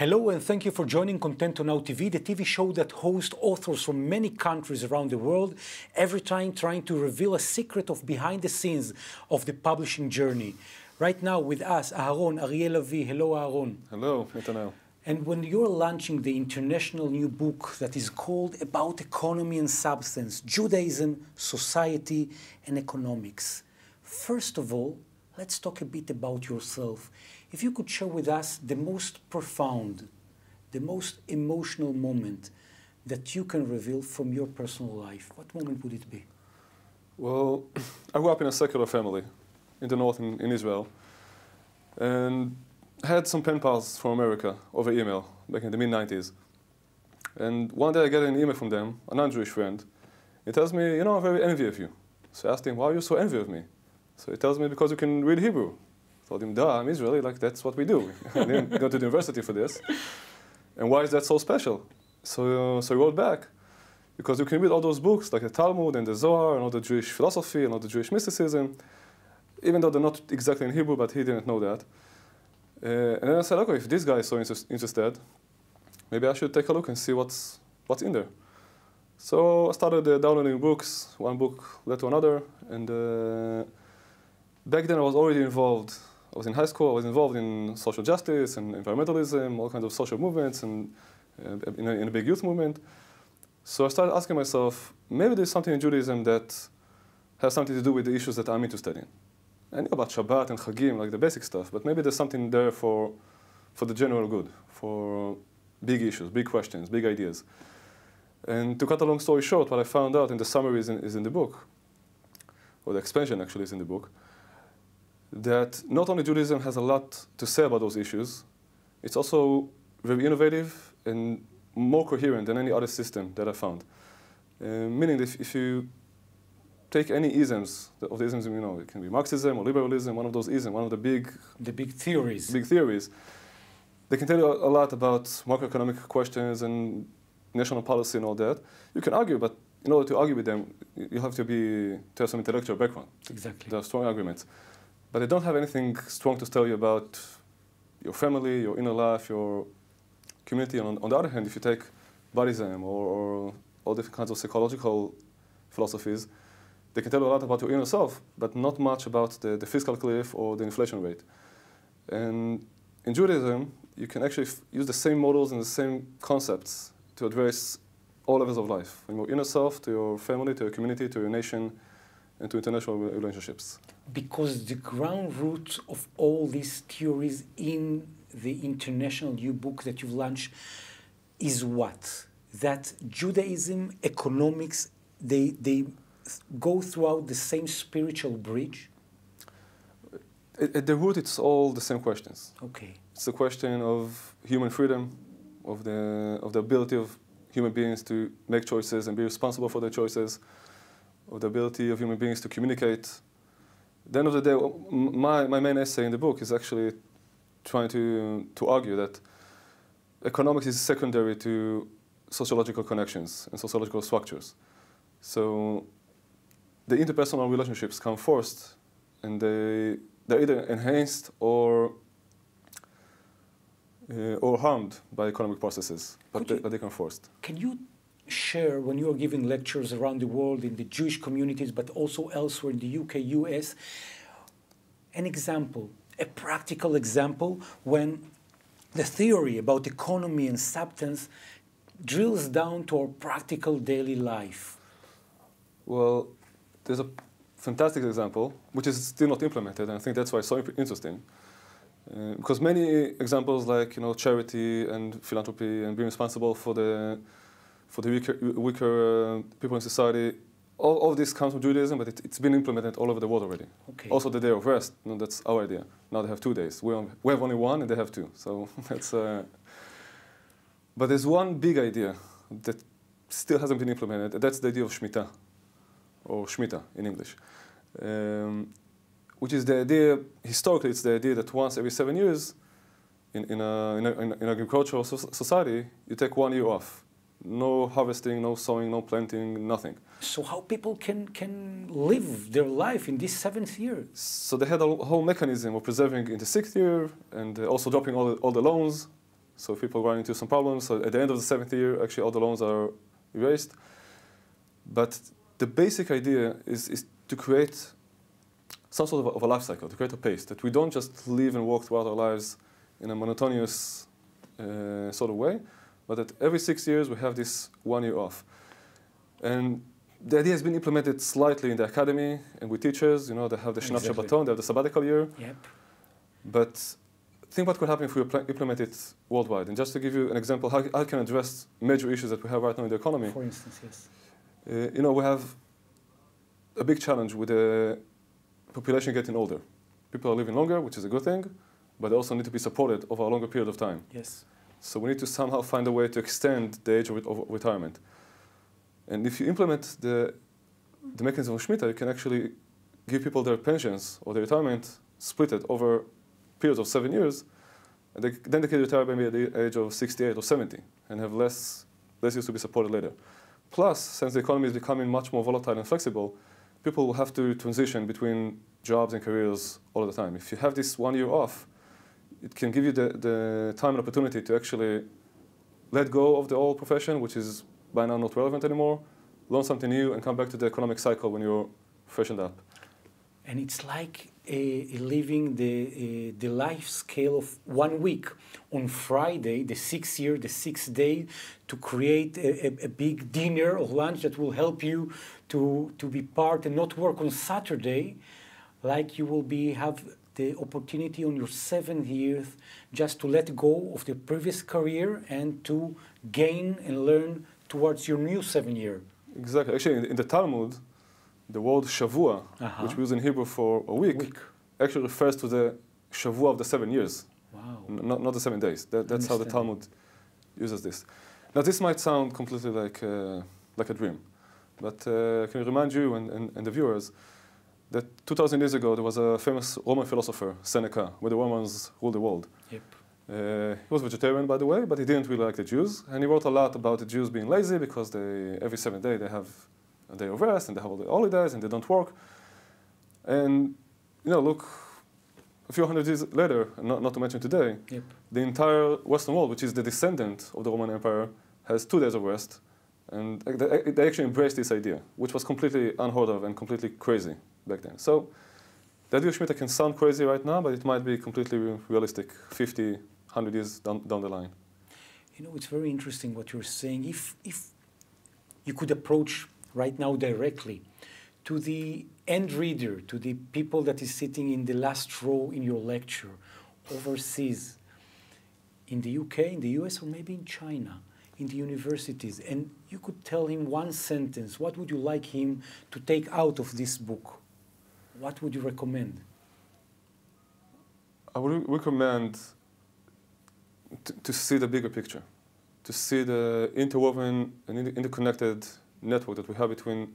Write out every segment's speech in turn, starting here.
Hello and thank you for joining ContentoNowTV, the TV show that hosts authors from many countries around the world, every time trying to reveal a secret of behind the scenes of the publishing journey. Right now with us, Aharon, Ariel, Lavi. Hello, Aharon. Hello, Netanel. And when you're launching the international new book that is called About Economy and Substance, Judaism, Society and Economics, first of all, let's talk a bit about yourself. If you could share with us the most profound, the most emotional moment that you can reveal from your personal life, what moment would it be? Well, I grew up in a secular family in the north in Israel, and had some pen pals from America over email back in the mid-90s. And one day I get an email from them, a non-Jewish friend. He tells me, you know, I'm very envious of you. So I asked him, why are you so envious of me? So he tells me, because you can read Hebrew. I told him, duh, I'm Israeli, like that's what we do. I didn't go to the university for this. And why is that so special? So he wrote back, because you can read all those books, like the Talmud and the Zohar and all the Jewish philosophy and all the Jewish mysticism, even though they're not exactly in Hebrew, but he didn't know that. And then I said, okay, if this guy is so interested, maybe I should take a look and see what's in there. So I started downloading books, one book led to another, and back then I was already involved. I was in high school, I was involved in social justice and environmentalism, all kinds of social movements, and in a big youth movement. So I started asking myself, maybe there's something in Judaism that has something to do with the issues that I'm interested in. I knew about Shabbat and Chagim, like the basic stuff, but maybe there's something there for the general good, for big issues, big questions, big ideas. And to cut a long story short, what I found out, and the summary is in the book, or the expansion actually is in the book, that not only Judaism has a lot to say about those issues, it's also very innovative and more coherent than any other system that I found. Meaning that if you take any isms, of the isms, you know, it can be Marxism or liberalism, one of those isms, one of the big theories. Big theories. They can tell you a lot about macroeconomic questions and national policy and all that. You can argue, but in order to argue with them, you have to have some intellectual background. Exactly. There are strong arguments. But they don't have anything strong to tell you about your family, your inner life, your community. And on the other hand, if you take Buddhism or all different kinds of psychological philosophies, they can tell you a lot about your inner self, but not much about the fiscal cliff or the inflation rate. And in Judaism, you can actually use the same models and the same concepts to address all levels of life, from your inner self to your family, to your community, to your nation, and to international relationships. Because the ground root of all these theories in the international new book that you've launched is what? That Judaism, economics, they go throughout the same spiritual bridge? At the root, it's all the same questions. Okay. It's the question of human freedom, of the ability of human beings to make choices and be responsible for their choices, of the ability of human beings to communicate. At the end of the day, my main essay in the book is actually trying to argue that economics is secondary to sociological connections and sociological structures. So the interpersonal relationships come first, and they're either enhanced or harmed by economic processes, but they come first. Can you share, when you are giving lectures around the world in the Jewish communities, but also elsewhere in the UK, US, an example, a practical example, when the theory about economy and substance drills down to our practical daily life? Well, there's a fantastic example, which is still not implemented, and I think that's why it's so interesting. Because many examples like, you know, charity and philanthropy and being responsible for the weaker people in society, all of this comes from Judaism, but it's been implemented all over the world already. Okay. Also the day of rest, you know, that's our idea. Now they have 2 days. We have only one and they have 2. So that's. But there's one big idea that still hasn't been implemented, and that's the idea of Shemitah, or Shemitah in English. Which is the idea, historically it's the idea that once every 7 years in an agricultural society, you take 1 year off. No harvesting, no sowing, no planting, nothing. So how people can live their life in this 7th year? So they had a whole mechanism of preserving in the 6th year and also dropping all the loans So if people run into some problems, so at the end of the 7th year, actually all the loans are erased. But the basic idea is to create some sort of a life cycle, to create a pace, that we don't just live and work throughout our lives in a monotonous sort of way, but that every 6 years we have this 1 year off. And the idea has been implemented slightly in the academy and with teachers. You know, they have the Shnat Shabbaton, they have the sabbatical year. Yep. But think what could happen if we implement it worldwide. And just to give you an example, how I can address major issues that we have right now in the economy. For instance, yes. You know, we have a big challenge with the population getting older. People are living longer, which is a good thing, but they also need to be supported over a longer period of time. Yes. So we need to somehow find a way to extend the age of retirement. And if you implement the mechanism of Shemitah, you can actually give people their pensions or their retirement split it over periods of 7 years, and then they can retire maybe at the age of 68 or 70 and have less years to be supported later. Plus, since the economy is becoming much more volatile and flexible, people will have to transition between jobs and careers all the time. If you have this 1 year off, it can give you the time and opportunity to actually let go of the old profession, which is by now not relevant anymore, learn something new, and come back to the economic cycle when you're freshened up. And it's like living the life scale of 1 week. On Friday, the 6th year, the 6th day, to create a big dinner or lunch that will help you to be part and not work on Saturday, like you will have the opportunity on your 7th year just to let go of the previous career and to gain and learn towards your new 7th year. Exactly. Actually, in the Talmud, the word Shavua, which we use in Hebrew for a week, actually refers to the Shavua of the 7 years. Wow. Not the 7 days. That's how the Talmud uses this. Now, this might sound completely like a dream, but can I remind you and the viewers that 2,000 years ago there was a famous Roman philosopher, Seneca, when the Romans ruled the world. Yep. He was vegetarian, by the way, but he didn't really like the Jews, and he wrote a lot about the Jews being lazy because every 7th day they have a day of rest and they have all the holidays and they don't work. And you know, look, a few hundred years later, not to mention today, yep, the entire Western world, which is the descendant of the Roman Empire, has 2 days of rest, and they actually embraced this idea, which was completely unheard of and completely crazy back then. So the idea of Shemitah can sound crazy right now, but it might be completely realistic 50, 100 years down the line. You know, it's very interesting what you're saying. If you could approach right now directly to the end reader, to the people that is sitting in the last row in your lecture, overseas, in the UK, in the US, or maybe in China, in the universities, and you could tell him one sentence, what would you like him to take out of this book? What would you recommend? I would recommend to see the bigger picture, to see the interwoven and interconnected network that we have between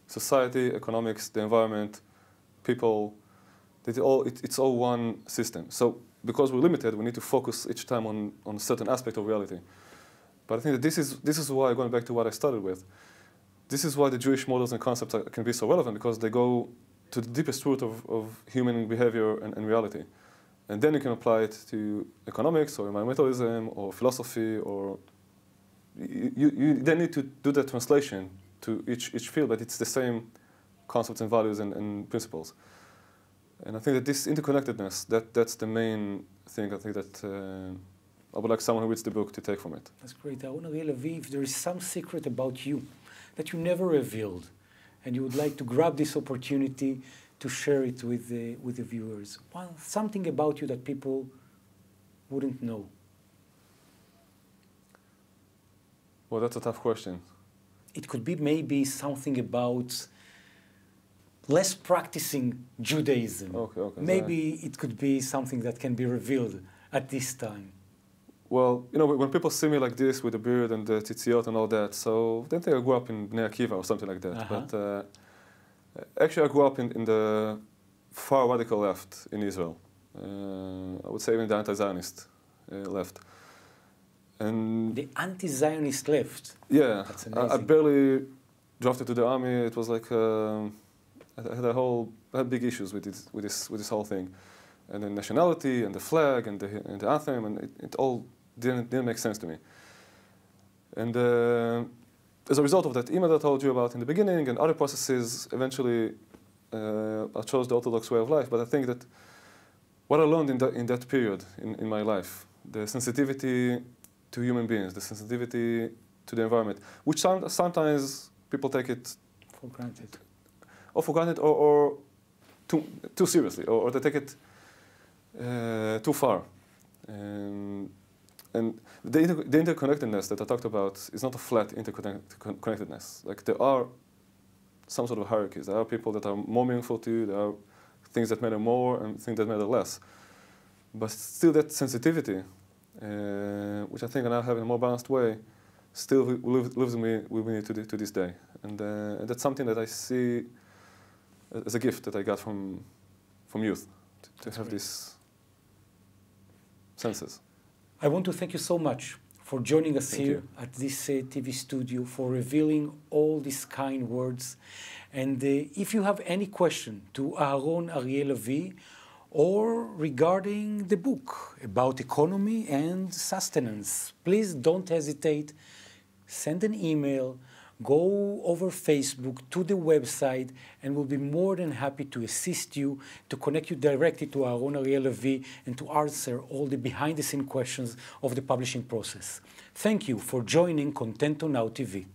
society, economics, the environment, people. It's all one system. So because we're limited, we need to focus each time on a certain aspect of reality. But I think that this is why, going back to what I started with, this is why the Jewish models and concepts can be so relevant, because they go to the deepest root of human behavior and reality. And then you can apply it to economics or environmentalism or philosophy, or you then need to do the translation to each field, but it's the same concepts and values and principles. And I think that this interconnectedness, that's the main thing I think that I would like someone who reads the book to take from it. That's great. I want to know, Lavi, if there is some secret about you that you never revealed, and you would like to grab this opportunity to share it with the viewers. Well, something about you that people wouldn't know. Well, that's a tough question. It could be maybe something about less practicing Judaism. Okay. Maybe it could be something that can be revealed at this time. Well, you know, when people see me like this with the beard and the tzitziot and all that, so they think I grew up in Bnei Akiva or something like that. But actually, I grew up in the far radical left in Israel. I would say even the anti-Zionist left. And the anti-Zionist left? Yeah. That's amazing. I barely drafted to the army. It was like I had big issues with this whole thing, and the nationality and the flag and the anthem, and it all didn't make sense to me. And as a result of that email that I told you about in the beginning and other processes, eventually I chose the Orthodox way of life. But I think that what I learned in that period in my life, the sensitivity to human beings, the sensitivity to the environment, which sometimes people take it for granted, or too seriously, or they take it too far. And the interconnectedness that I talked about is not a flat interconnectedness. Like there are some sort of hierarchies. There are people that are more meaningful to you. There are things that matter more and things that matter less. But still that sensitivity, which I think I now have in a more balanced way, still lives with me to this day. And that's something that I see as a gift that I got from youth, to have these senses. I want to thank you so much for joining us here at this TV studio, for revealing all these kind words. And if you have any question to Aharon, Ariel, Lavi, or regarding the book about economy and sustenance, please don't hesitate. Send an email, go over Facebook to the website, and we'll be more than happy to assist you, to connect you directly to Aharon, Ariel, Lavi, and to answer all the behind-the-scenes questions of the publishing process. Thank you for joining ContentoNowTV.